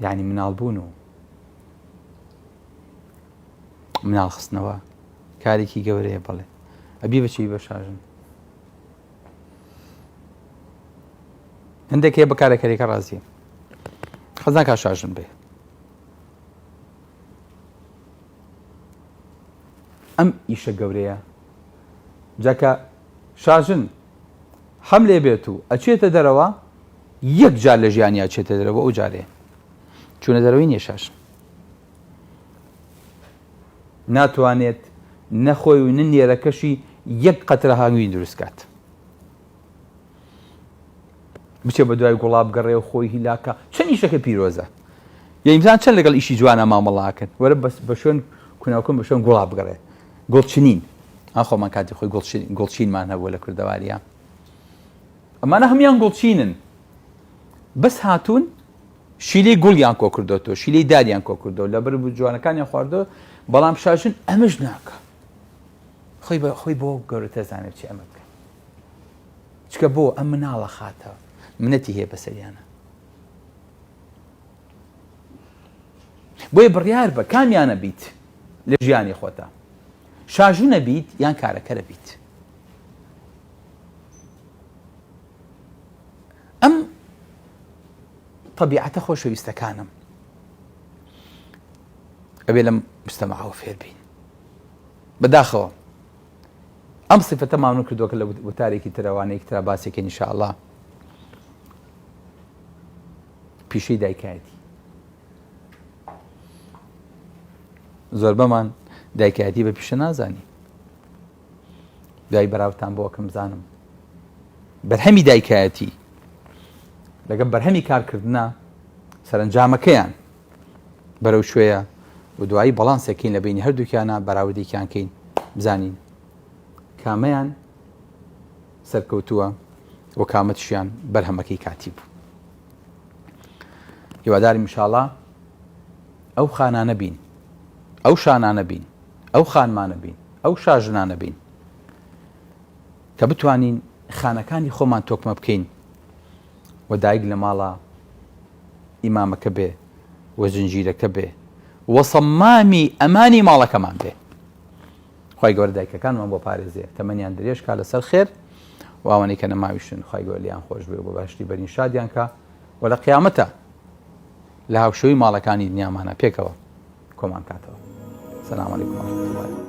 یعنی مناڵبوون و مناڵ خستنەوە کارێکی گەورەیە بەڵێ ئەبی بەچی بە شاژن هەندێک هەیە بەکارێکەکە ڕازیە خەزان کا شاژن بێ ئەم ئیشە گەورەیە جاکە شاژن هەم لێ بێت و ئەچێتە دەرەوە یەک جار لە ژیانیا چێتە دەرەوە ئەو جارێ چوونە دەرەوەی نییە شاژن ناتوانێت نەخۆی و نێرەکەشی یەک قەترە هاوین دروستکات بچێ بە دوای گوڵاب گەڕێ و خۆی هیلاکە چەند ئیشەکە پیرۆزە یعنی چەند لەگەڵ ئیشی جوانە مامەڵاکەن وەرە بە شوێن کوناوکەم بە شوێن گوڵاب بگەڕێ گوڵچنین خۆمان کاتی خۆی گوڵچینمان هەبووە لە کوردەواریە ئەمانە هەمیان گوڵچینن بەس هاتوون شیلەی گوڵیان کۆ کردوەوە شیلەی داریان کۆ کردەوە لەبەر بوو جوانەکانیان خواردەوە بەڵام شاژن ئەمەش ناکە خۆی بۆ گەورەتە زانێت چی ئەمە بکەن چکە بۆ ئەم مناڵە خاتەوە منەتی هەیە بەسەریانە بۆیە بڕیار بە کامیانە بیت لە ژیانی خۆتە شاژوونە بیت یان کارەکەرە بیت ئەم طبیعەتە خۆشەویستەکانم ئەبێ لەم مجتەمەعەوە فێر بین بەداخەوە ئەم سیفەتە مامنوو کردووەکە لە وتارێکی ترەوانەیەکی ترا باسێکە ئینشاءالله پیشەی دایکایەتی زۆر بەمان دایکایەتی بە پیشە نازانی دوای بەراوتان بۆ کەم زانم بەرهەمی دایکایەتی لەگەڵ بەرهەمی کارکردنا سەرنجامەکەیان بەرەو شوێیە و دوایی بەڵانسێکین لە بینی هەردووکیانە بەراوردێکیان کەین بزانین کامەیان سەرکەوتووە و کامەتشیان بەرهەمەکەی کاتی بوو هیوادارم ئینشاءالله ئەو خانانە بین ئەو شانانە بین ئەو خانمانە بین ئەو شاژنانە بین کە بتوانین خانەکانی خۆمان تۆکمە بکەین و دایک لە ماڵە ئیمامەکە بێ و زنجیرەکە بێ و سەمامی ئەمانی ماڵەکەمان بێ خی گەورە دایکەکانمان بۆ پارێزێ تەمەنیان درێژ کا لەسەر خێر و ئەوانەی کە نەماویشن خی گەورە لیان خۆش بێ بۆ باشتی بەرین شادیان کە و لە قیامەتە لە هاوشەوی ماڵەکانی دنیامانە پێکەوە کۆمان کاتەوە. سلام علیکم ورحمة الله.